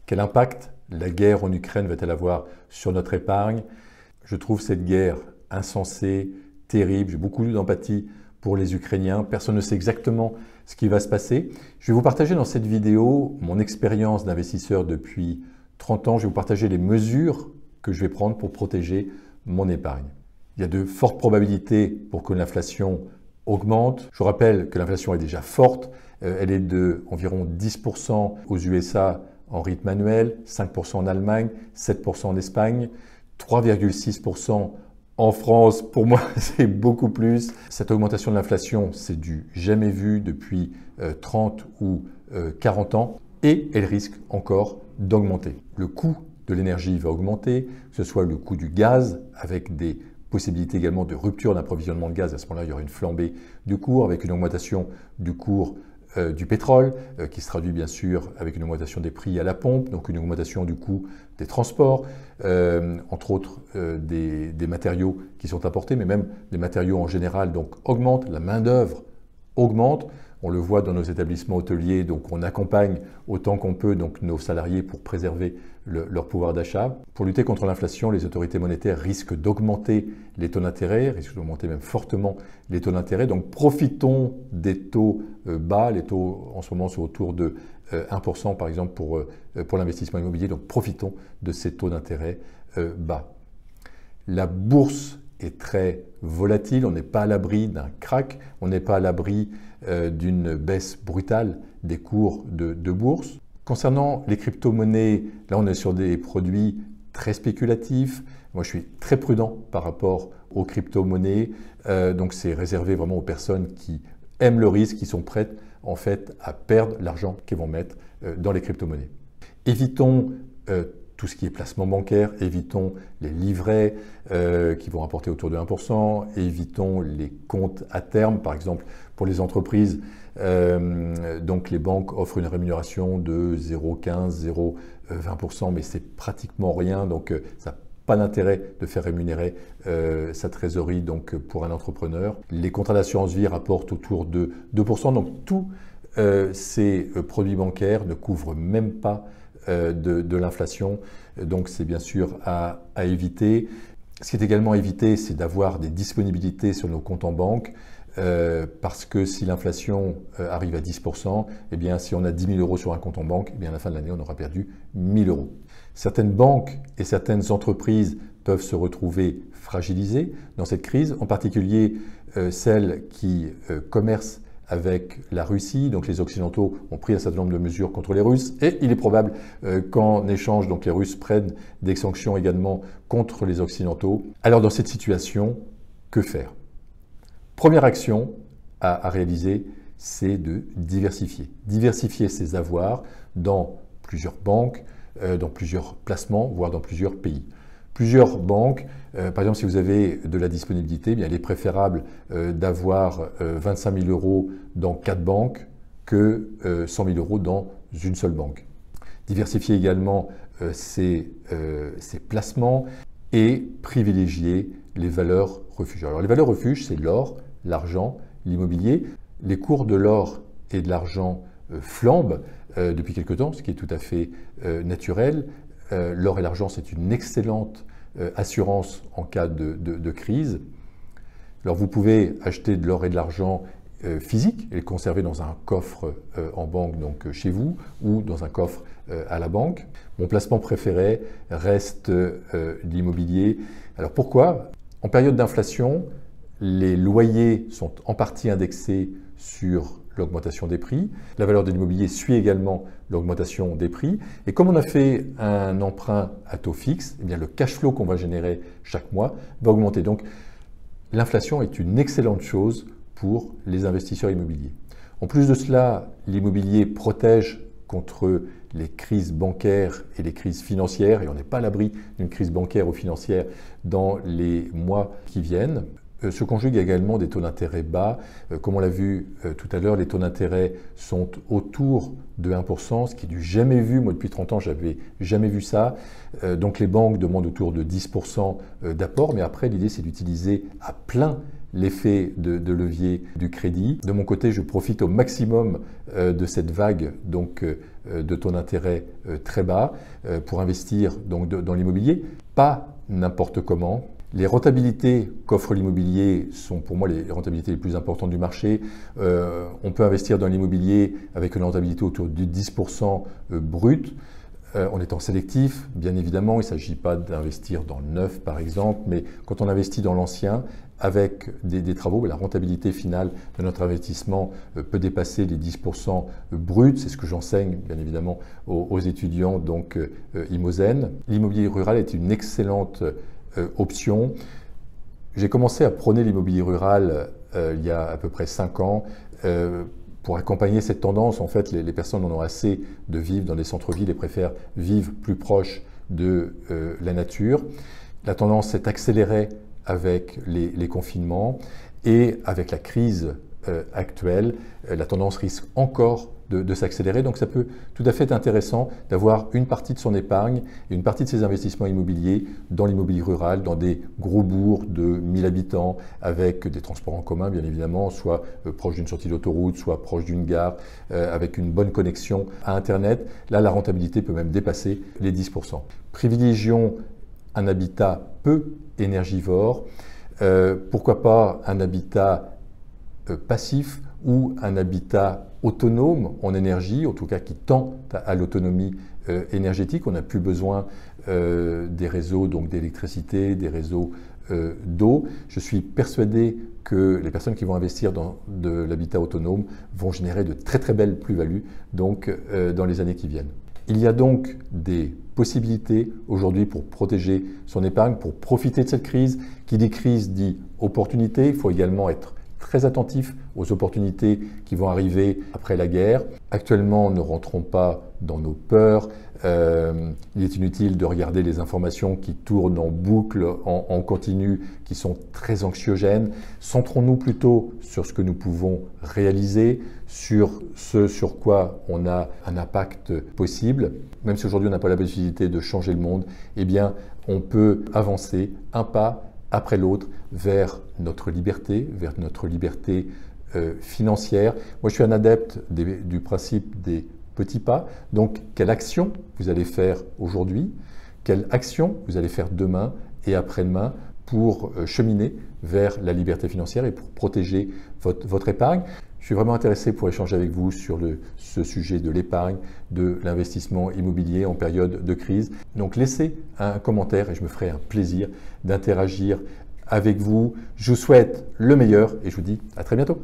Quel impact la guerre en Ukraine va-t-elle avoir sur notre épargne? Je trouve cette guerre insensée, terrible. J'ai beaucoup d'empathie pour les Ukrainiens. Personne ne sait exactement ce qui va se passer. Je vais vous partager dans cette vidéo mon expérience d'investisseur depuis 30 ans. Je vais vous partager les mesures que je vais prendre pour protéger mon épargne. Il y a de fortes probabilités pour que l'inflation augmente. Je vous rappelle que l'inflation est déjà forte. Elle est de environ 10% aux USA en rythme annuel, 5% en Allemagne, 7% en Espagne, 3,6% en France. Pour moi, c'est beaucoup plus. Cette augmentation de l'inflation, c'est du jamais vu depuis 30 ou 40 ans et elle risque encore d'augmenter. Le coût de l'énergie va augmenter, que ce soit le coût du gaz avec des possibilités également de rupture d'approvisionnement de gaz. À ce moment-là, il y aura une flambée du cours avec une augmentation du cours du pétrole qui se traduit bien sûr avec une augmentation des prix à la pompe, donc une augmentation du coût des transports, entre autres des matériaux qui sont importés, mais même les matériaux en général donc augmentent, la main-d'œuvre augmente. On le voit dans nos établissements hôteliers, donc on accompagne autant qu'on peut donc nos salariés pour préserver leur pouvoir d'achat. Pour lutter contre l'inflation, les autorités monétaires risquent d'augmenter les taux d'intérêt, risquent d'augmenter même fortement les taux d'intérêt. Donc profitons des taux bas. Les taux en ce moment sont autour de 1% par exemple pour l'investissement immobilier. Donc profitons de ces taux d'intérêt bas. La bourse est très volatile, on n'est pas à l'abri d'un crack, on n'est pas à l'abri d'une baisse brutale des cours de bourse. Concernant les crypto-monnaies, là on est sur des produits très spéculatifs. Moi je suis très prudent par rapport aux crypto-monnaies, donc c'est réservé vraiment aux personnes qui aiment le risque, qui sont prêtes en fait à perdre l'argent qu'ils vont mettre dans les crypto-monnaies. Évitons tout ce qui est placement bancaire, évitons les livrets qui vont rapporter autour de 1%, évitons les comptes à terme, par exemple pour les entreprises. Donc les banques offrent une rémunération de 0,15, 0,20%, mais c'est pratiquement rien, donc ça n'a pas d'intérêt de faire rémunérer sa trésorerie donc, pour un entrepreneur. Les contrats d'assurance vie rapportent autour de 2%, donc tous ces produits bancaires ne couvrent même pas de l'inflation, donc c'est bien sûr à éviter. Ce qui est également à éviter, c'est d'avoir des disponibilités sur nos comptes en banque, parce que si l'inflation arrive à 10%, eh bien si on a 10 000 euros sur un compte en banque, eh bien à la fin de l'année, on aura perdu 1 000 euros. Certaines banques et certaines entreprises peuvent se retrouver fragilisées dans cette crise, en particulier celles qui commercent avec la Russie. Donc les Occidentaux ont pris un certain nombre de mesures contre les Russes et il est probable qu'en échange, donc les Russes prennent des sanctions également contre les Occidentaux. Alors dans cette situation, que faire? Première action à réaliser, c'est de diversifier. Diversifier ses avoirs dans plusieurs banques, dans plusieurs placements, voire dans plusieurs pays. Plusieurs banques, par exemple si vous avez de la disponibilité, eh bien, il est préférable d'avoir 25 000 euros dans 4 banques que 100 000 euros dans une seule banque. Diversifier également ses placements et privilégier les valeurs refuges. Alors les valeurs refuges, c'est l'or, l'argent, l'immobilier. Les cours de l'or et de l'argent flambent depuis quelque temps, ce qui est tout à fait naturel. L'or et l'argent, c'est une excellente assurance en cas de crise. Alors vous pouvez acheter de l'or et de l'argent physique et le conserver dans un coffre en banque, donc chez vous, ou dans un coffre à la banque. Mon placement préféré reste l'immobilier. Alors pourquoi? En période d'inflation, les loyers sont en partie indexés sur l'augmentation des prix. La valeur de l'immobilier suit également l'augmentation des prix. Et comme on a fait un emprunt à taux fixe, eh bien le cash flow qu'on va générer chaque mois va augmenter. Donc l'inflation est une excellente chose pour les investisseurs immobiliers. En plus de cela, l'immobilier protège contre les crises bancaires et les crises financières, et on n'est pas à l'abri d'une crise bancaire ou financière dans les mois qui viennent. Se conjuguent également des taux d'intérêt bas. Comme on l'a vu tout à l'heure, les taux d'intérêt sont autour de 1%, ce qui est du jamais vu. Moi, depuis 30 ans, je n'avais jamais vu ça. Donc les banques demandent autour de 10% d'apport, mais après, l'idée, c'est d'utiliser à plein l'effet de levier du crédit. De mon côté, je profite au maximum de cette vague donc, de taux d'intérêt très bas pour investir donc, dans l'immobilier, pas n'importe comment. Les rentabilités qu'offre l'immobilier sont pour moi les rentabilités les plus importantes du marché. On peut investir dans l'immobilier avec une rentabilité autour de 10% brut. En étant sélectif, bien évidemment, il ne s'agit pas d'investir dans le neuf par exemple, mais quand on investit dans l'ancien, avec des travaux, la rentabilité finale de notre investissement peut dépasser les 10% bruts. C'est ce que j'enseigne bien évidemment aux étudiants donc Imosen. L'immobilier rural est une excellente option. J'ai commencé à prôner l'immobilier rural il y a à peu près 5 ans. Pour accompagner cette tendance, en fait, les personnes en ont assez de vivre dans des centres-villes et préfèrent vivre plus proche de la nature. La tendance s'est accélérée avec les confinements et avec la crise actuelle, la tendance risque encore de s'accélérer. Donc ça peut tout à fait être intéressant d'avoir une partie de son épargne et une partie de ses investissements immobiliers dans l'immobilier rural, dans des gros bourgs de 1000 habitants, avec des transports en commun bien évidemment, soit proche d'une sortie d'autoroute, soit proche d'une gare, avec une bonne connexion à Internet. Là, la rentabilité peut même dépasser les 10%. Privilégions un habitat peu énergivore. Pourquoi pas un habitat passif ou un habitat autonome en énergie, en tout cas qui tend à l'autonomie énergétique. On n'a plus besoin des réseaux donc d'électricité, des réseaux d'eau. Je suis persuadé que les personnes qui vont investir dans de l'habitat autonome vont générer de très très belles plus-values donc dans les années qui viennent. Il y a donc des possibilités aujourd'hui pour protéger son épargne, pour profiter de cette crise. Qui dit crise dit opportunité. Il faut également être très attentif aux opportunités qui vont arriver après la guerre. Actuellement, ne rentrons pas dans nos peurs. Il est inutile de regarder les informations qui tournent en boucle, en continu, qui sont très anxiogènes. Centrons-nous plutôt sur ce que nous pouvons réaliser, sur ce sur quoi on a un impact possible. Même si aujourd'hui on n'a pas la possibilité de changer le monde, eh bien on peut avancer un pas après l'autre vers notre liberté financière. Moi, je suis un adepte du principe des petits pas. Donc, quelle action vous allez faire aujourd'hui? Quelle action vous allez faire demain et après-demain pour cheminer vers la liberté financière et pour protéger votre épargne? Je suis vraiment intéressé pour échanger avec vous sur ce sujet de l'épargne, de l'investissement immobilier en période de crise. Donc laissez un commentaire et je me ferai un plaisir d'interagir avec vous. Je vous souhaite le meilleur et je vous dis à très bientôt.